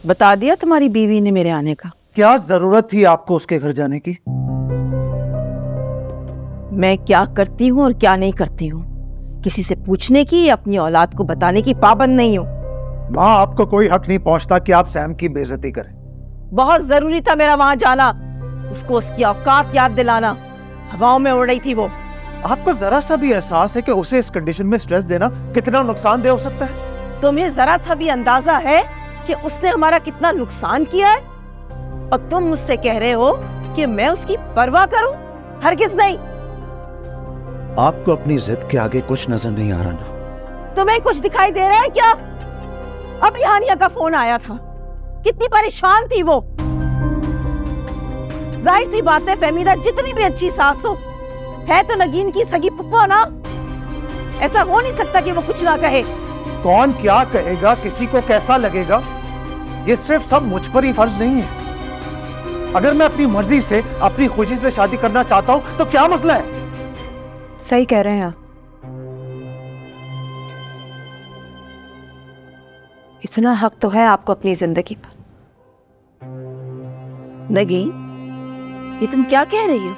बता दिया तुम्हारी बीवी ने मेरे आने का। क्या जरूरत थी आपको उसके घर जाने की? मैं क्या करती हूँ और क्या नहीं करती हूँ किसी से पूछने की या अपनी औलाद को बताने की पाबंद नहीं हूँ। माँ, आपको कोई हक नहीं पहुंचता कि आप सैम की बेइज्जती करें। बहुत जरूरी था मेरा वहां जाना, उसको उसकी औकात याद दिलाना। हवाओं में उड़ रही थी वो। आपको जरा सा भी एहसास है कि उसे इस कंडीशन में स्ट्रेस देना कितना नुकसानदेह हो सकता है? तुम्हें जरा सा भी अंदाजा है कि उसने हमारा कितना नुकसान किया है? और तुम मुझसे कह रहे हो कि मैं उसकी परवाह करूं? हरगिज नहीं। आपको अपनी जिद के आगे कुछ नजर नहीं आ रहा ना? तुम्हें कुछ दिखाई दे रहा है क्या? अभी हानिया का फोन आया था, कितनी परेशान थी वो। जाहिर सी बात है, फहमीदा जितनी भी अच्छी सास हो, है तो नगीन की सगी पुप्पो ना। ऐसा हो नहीं सकता कि वो कुछ ना कहे। कौन क्या कहेगा, किसी को कैसा लगेगा, ये सिर्फ सब मुझ पर ही फर्ज नहीं है। अगर मैं अपनी मर्जी से, अपनी खुशी से शादी करना चाहता हूं तो क्या मसला है? सही कह रहे हैं आप। इतना हक तो है आपको अपनी जिंदगी पर। नगीन, ये तुम क्या कह रही हो?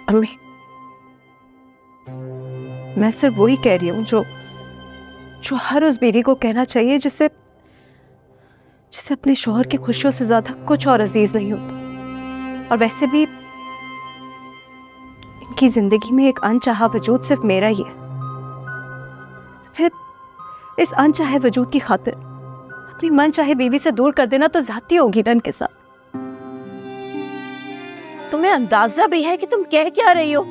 अम्मी, मैं सिर्फ वही कह रही हूँ जो जो हर उस बीवी को कहना चाहिए जिसे जिसे अपने शौहर की खुशियों से ज्यादा कुछ और अजीज नहीं होता। और वैसे भी इनकी जिंदगी में एक अनचाहा वजूद सिर्फ मेरा ही है। तो फिर इस अनचाहे वजूद की खातिर अपनी मन चाहे बीवी से दूर कर देना तो ज्यादती होगी ना इनके साथ। तुम्हें अंदाजा भी है कि तुम कह क्या रही हो?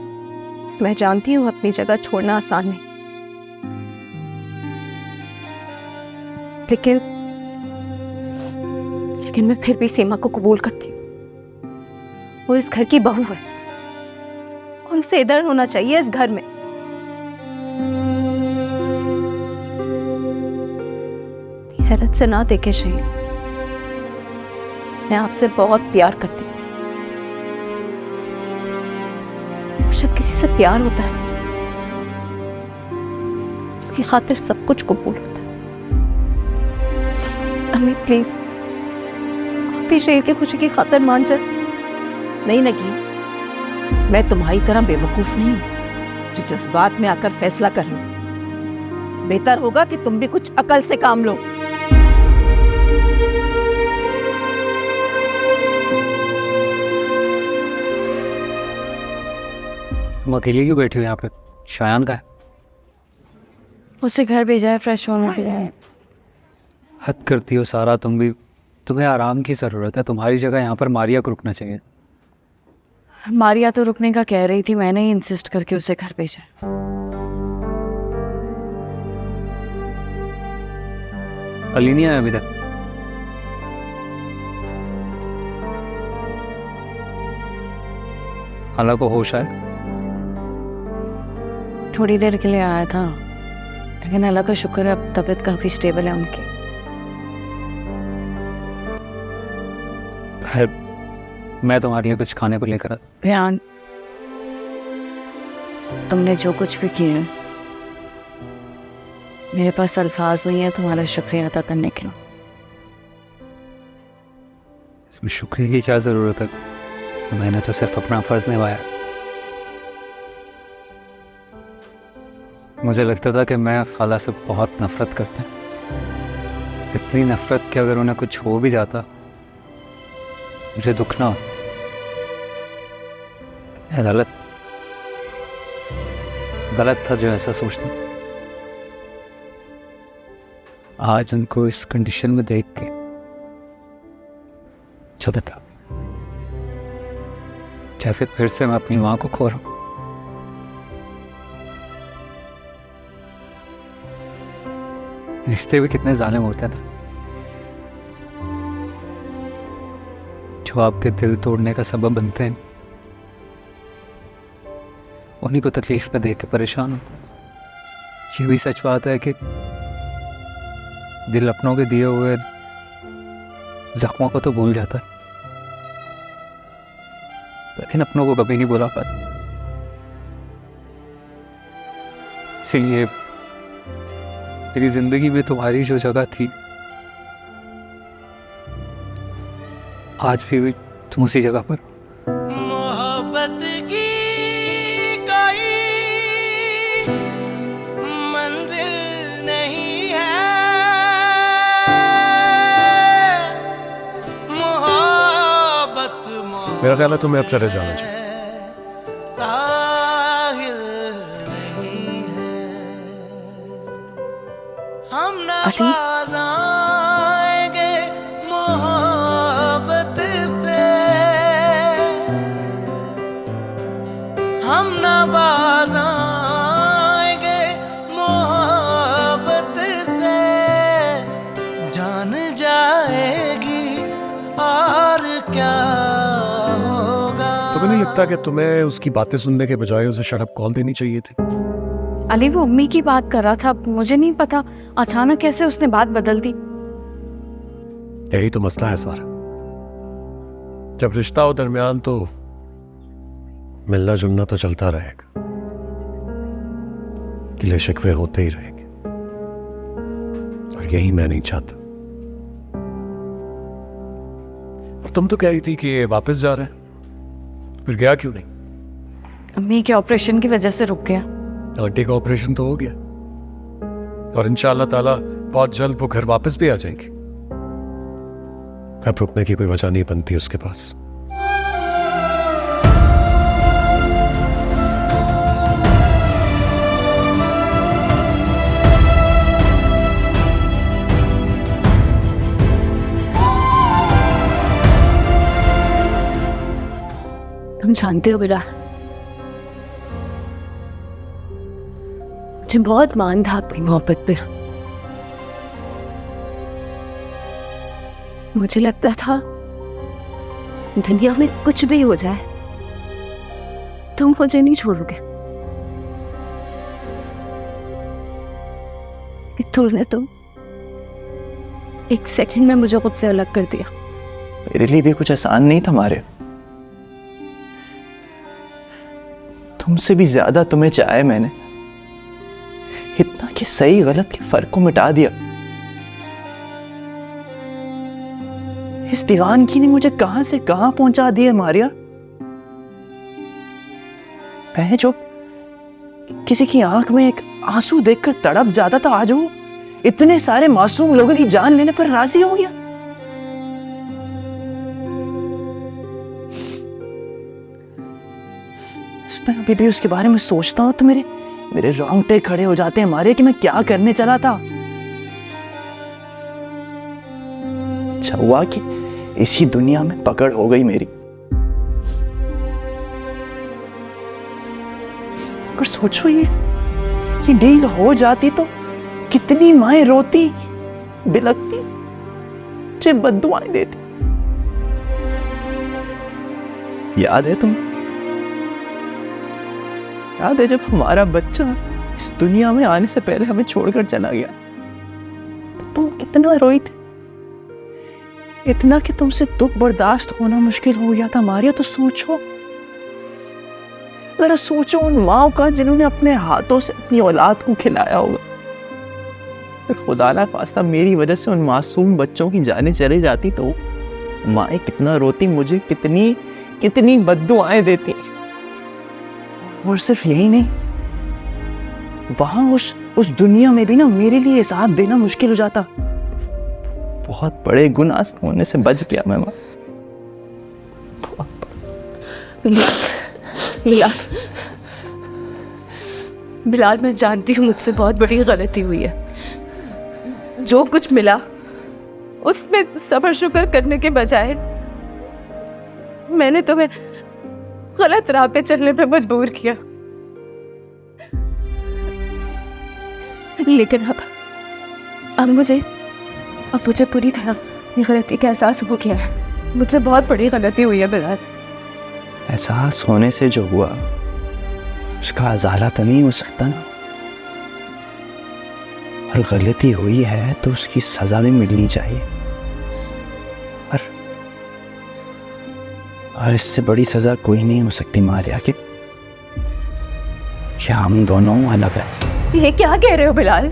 मैं जानती हूँ अपनी जगह छोड़ना आसान नहीं, लेकिन मैं फिर भी सीमा को कबूल करती हूँ। वो इस घर की बहू है और उसे इधर होना चाहिए इस घर में। हैरत से ना देखे शहीद, मैं आपसे बहुत प्यार करती हूँ। जब किसी से प्यार होता है उसकी खातिर सब कुछ कबूल होता है। अम्मी प्लीज, आप भी शहीद की खुशी की खातिर मान जाए। नहीं नगीन, मैं तुम्हारी तरह बेवकूफ नहीं हूं जो जज्बात में आकर फैसला कर लूं। बेहतर होगा कि तुम भी कुछ अकल से काम लो। तुम अकेले क्यों बैठी हो यहाँ पे? शायान का है? उसे घर भेजा है फ्रेश होने के लिए। हद करती हो सारा तुम भी। तुम्हें आराम की ज़रूरत है। तुम्हारी जगह यहाँ पर मारिया को रुकना चाहिए। मारिया तो रुकने का कह रही थी, मैंने ही इंसिस्ट करके उसे घर भेजा। अली नहीं आया अभी तक? हाला को होश आया? थोड़ी देर के लिए आया था, लेकिन अल्लाह का शुक्र है अब तबीयत काफी स्टेबल है उनकी। फिर मैं तुम्हारे लिए कुछ खाने को लेकर रेहान, तुमने जो कुछ भी किया, मेरे पास अल्फाज नहीं है तुम्हारा शुक्रिया अदा करने के लिए। इसमें शुक्रिया की क्या ज़रूरत है? मैंने तो सिर्फ अपना फ़र्ज निभाया। मुझे लगता था कि मैं खाला से बहुत नफरत करता हूँ। इतनी नफरत कि अगर उन्हें कुछ हो भी जाता मुझे दुख ना हो। मैं गलत था जो ऐसा सोचता। आज उनको इस कंडीशन में देख के चलता जैसे फिर से मैं अपनी माँ को खो रहा हूँ। रिश्ते भी कितने जालिम होते हैं ना, जो आपके दिल तोड़ने का सबब बनते हैं, उन्हीं को तकलीफ में देख के परेशान होता है। ये भी सच बात है कि दिल अपनों के दिए हुए जख्मों को तो भूल जाता है, लेकिन अपनों को कभी नहीं भुला पाता। इसीलिए मेरी जिंदगी में तुम्हारी जो जगह थी आज भी तुम उसी जगह पर। मोहब्बत की कोई मंजिल नहीं है, मोहब्बत मेरा ख्याल है तुम्हें अब चले जाना चाहिए। साहिल नहीं है, हम न अली? बाज आएंगे मोहब्बत से, हम न बाज आएंगे मोहब्बत से, जान जाएगी और क्या होगा। तुम्हें नहीं लगता कि तुम्हें उसकी बातें सुनने के बजाय उसे शट अप कॉल देनी चाहिए थी? अली वो अम्मी की बात कर रहा था, मुझे नहीं पता अचानक कैसे उसने बात बदल दी। यही तो मसला है सारा। जब रिश्ता हो दरमियान तो मिलना जुलना तो चलता रहेगा, गिले शिकवे होते ही रहेंगे, और यही मैं नहीं चाहता। और तुम तो कह रही थी कि ये वापस जा रहा है, फिर गया क्यों नहीं? अम्मी के ऑपरेशन की वजह से रुक गया। आंटी का ऑपरेशन तो हो गया, और इंशाअल्लाह ताला बहुत जल्द वो घर वापस भी आ जाएंगे। अब रुकने की कोई वजह नहीं बनती उसके पास। तुम जानते हो बेटा, मुझे बहुत मान था अपनी मोहब्बत पे। मुझे लगता था दुनिया में कुछ भी हो जाए तुम मुझे नहीं छोड़ोगे, कि तूने तो एक सेकंड में मुझे खुद से अलग कर दिया। मेरे लिए भी कुछ आसान नहीं था मारे, तुमसे भी ज्यादा तुम्हें चाहे मैंने, इतना कि सही गलत के फर्क को मिटा दिया। इस दीवानगी ने मुझे कहां से कहां पहुंचा दिया मारिया। मैं जो किसी की आंख में एक आंसू देखकर तड़प जाता था, आज वो इतने सारे मासूम लोगों की जान लेने पर राजी हो गया। मैं अभी भी उसके बारे में सोचता हूं तो मेरे रोंगटे खड़े हो जाते हैं मारे, कि मैं क्या करने चला था। अच्छा हुआ कि इसी दुनिया में पकड़ हो गई मेरी। अगर सोचो ये डील हो जाती तो कितनी माएं रोती, बिलकती, मुझे बद्दुआएं देती। याद है याद है जब हमारा बच्चा इस दुनिया में आने से पहले हमें छोड़कर चला गया, तो तुम कितना रोई थी, इतना कि तुमसे दुख बर्दाश्त होना मुश्किल हो गया था मारिया। तो सोचो, जरा सोचो उन माओ का जिन्होंने अपने हाथों से अपनी औलाद को खिलाया होगा। फिर खुदा ना खास्ता मेरी वजह से उन मासूम बच्चों की जानें चली जाती तो माएँ कितना रोती, मुझे कितनी बद्दुआएं देती। और सिर्फ यही नहीं, वहां उस दुनिया में भी ना मेरे लिए हिसाब देना मुश्किल हो जाता। बहुत बड़े गुनाह होने से बच गया मैं मां। बिलाल, मैं जानती हूँ मुझसे बहुत बड़ी गलती हुई है। जो कुछ मिला उसमें सब्र शुक्र करने के बजाय मैंने तुम्हें गलत राह पे चलने पे मजबूर किया। लेकिन अब मुझे पूरी तरह ये गलती का एहसास हो गया है। मुझसे बहुत बड़ी गलती हुई है बिलाल। एहसास होने से जो हुआ उसका अजाला तो नहीं हो सकता ना, और गलती हुई है तो उसकी सजा भी मिलनी चाहिए। और इससे बड़ी सजा कोई नहीं हो सकती मारिया के, क्या हम दोनों अलग हैं। ये क्या कह रहे हो बिलाल?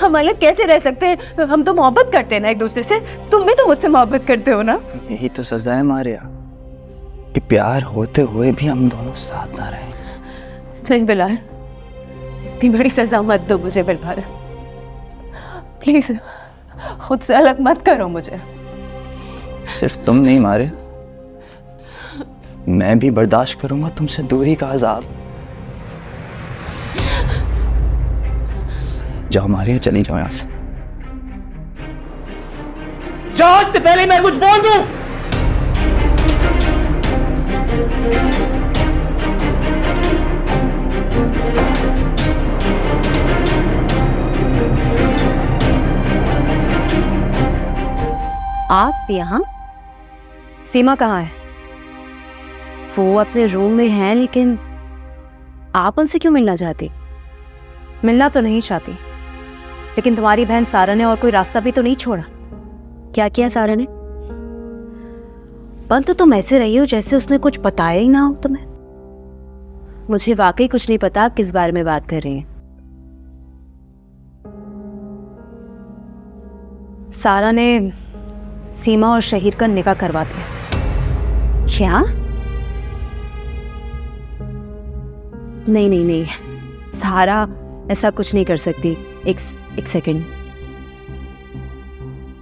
हम अलग कैसे रह सकते हैं? हम तो मोहब्बत करते हैं ना एक दूसरे से। तुम भी तो मुझसे मोहब्बत करते हो ना? यही तो सजा है मारिया, कि प्यार होते हुए भी हम दोनों साथ ना रहे। नहीं बिलाल, इतनी बड़ी सजा मत दो मुझे बिलाल, प्लीज खुद से अलग मत करो मुझे। सिर्फ तुम नहीं मारे, मैं भी बर्दाश्त करूंगा तुमसे दूरी का अजाब। जाओ मारिया, चली जाओ यहां से। जाओ, इससे पहले मैं कुछ बोल दूं। आप यहाँ? सीमा कहाँ है? वो अपने रूम में है, लेकिन आप उनसे क्यों मिलना चाहती? मिलना तो नहीं चाहती, लेकिन तुम्हारी बहन सारा ने और कोई रास्ता भी तो नहीं छोड़ा। क्या किया सारा ने? बंद तो तुम ऐसे रही हो जैसे उसने कुछ बताया ही ना हो तुम्हें। मुझे वाकई कुछ नहीं पता आप किस बारे में बात कर रही हैं। सारा ने सीमा और शहीर का निकाह करवा दिया। क्या? नहीं नहीं नहीं, सारा ऐसा कुछ नहीं कर सकती। एक सेकंड।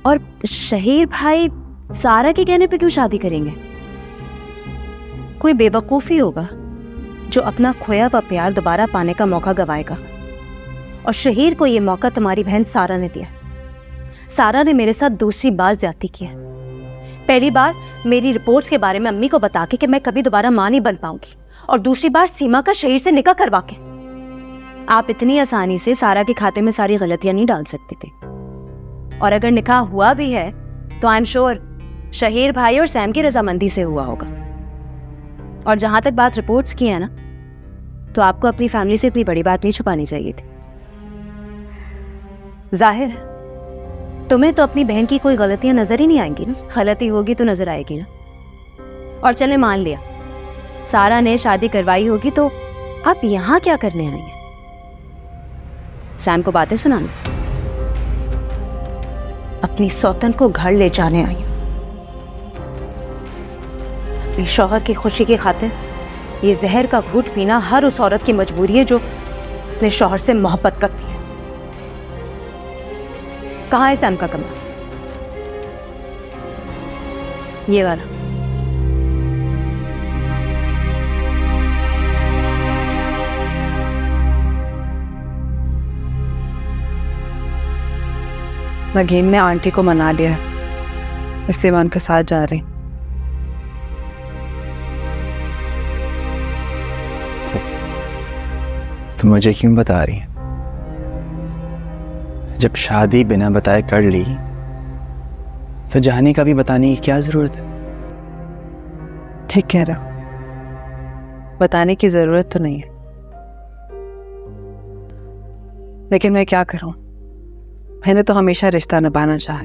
और शहीर भाई सारा के कहने पे क्यों शादी करेंगे? कोई बेवकूफी होगा जो अपना खोया हुआ प्यार दोबारा पाने का मौका गवाएगा। और शहीर को ये मौका तुम्हारी बहन सारा ने दिया। सारा ने मेरे साथ दूसरी बार ज्यादती की है। पहली बार मेरी रिपोर्ट्स के बारे में अम्मी को बता के कि मैं कभी दोबारा मां नहीं बन पाऊंगी, और दूसरी बार सीमा का शहीर से निकाह करवा के। आप इतनी आसानी से सारा के खाते में सारी गलतियां नहीं डाल सकते थे। और अगर निकाह हुआ भी है तो आई एम श्योर शहीर भाई और सैम की रजामंदी से हुआ होगा। और जहां तक बात रिपोर्ट्स की है ना, तो आपको अपनी फैमिली से इतनी बड़ी बात नहीं छुपानी चाहिए थी। जाहिर है तुम्हें तो अपनी बहन की कोई गलतियां नजर ही नहीं आएंगी ना। गलती होगी तो नजर आएगी ना। और चले मान लिया सारा ने शादी करवाई होगी, तो आप यहां क्या करने आई हैं? सैम को बातें सुनाने? अपनी सौतन को घर ले जाने आई? अपने शौहर की खुशी की खातिर ये जहर का घूंट पीना हर उस औरत की मजबूरी है जो अपने शौहर से मोहब्बत करती है। कहाँ है सैम का कमरा? ये वाला। नगीन ने आंटी को मना लिया है, इसलिए मैं उनके साथ जा रही। तो मुझे क्यों बता रही है? जब शादी बिना बताए कर ली तो जाने का भी बताने की क्या जरूरत है? ठीक कह रहा, बताने की जरूरत तो नहीं है, लेकिन मैं क्या करूं? मैंने तो हमेशा रिश्ता निभाना चाहा,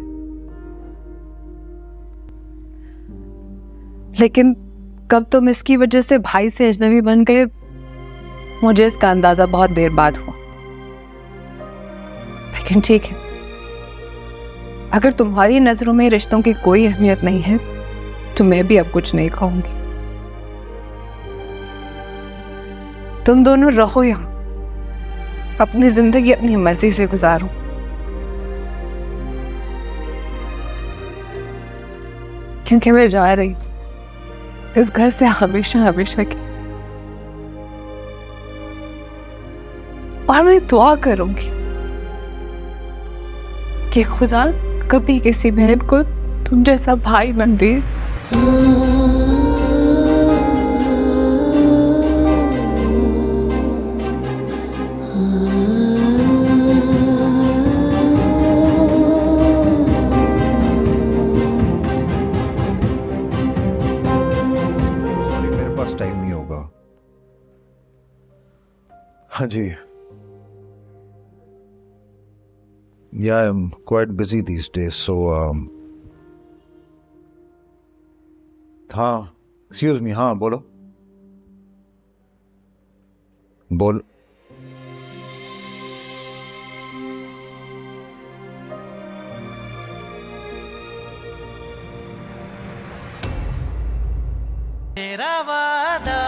लेकिन कब तुम इसकी वजह से भाई से अजनबी बन गए, मुझे इसका अंदाजा बहुत देर बाद हुआ। लेकिन ठीक है, अगर तुम्हारी नजरों में रिश्तों की कोई अहमियत नहीं है तो मैं भी अब कुछ नहीं कहूंगी। तुम दोनों रहो यहां, अपनी जिंदगी अपनी मर्जी से गुजारो। क्योंकि मैं जा रही इस घर से हमेशा हमेशा की, और मैं दुआ करूंगी कि खुदा कभी किसी बहन को तुम जैसा भाई न दे। मेरे पास टाइम नहीं होगा। हाँ जी, yeah, I'm quite busy these days, so हाँ, excuse me, हाँ बोलो, बोल। तेरा वादा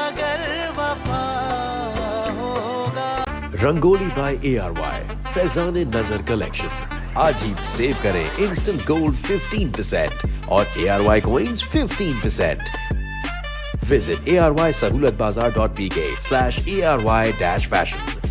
अगर वफा होगा। रंगोली बाय ARY, फैजान नजर कलेक्शन। आज ही सेव करें इंस्टेंट गोल्ड 15% और ARY coins 15%। Visit arysahoolatbazaar.pk/ARY-fashion।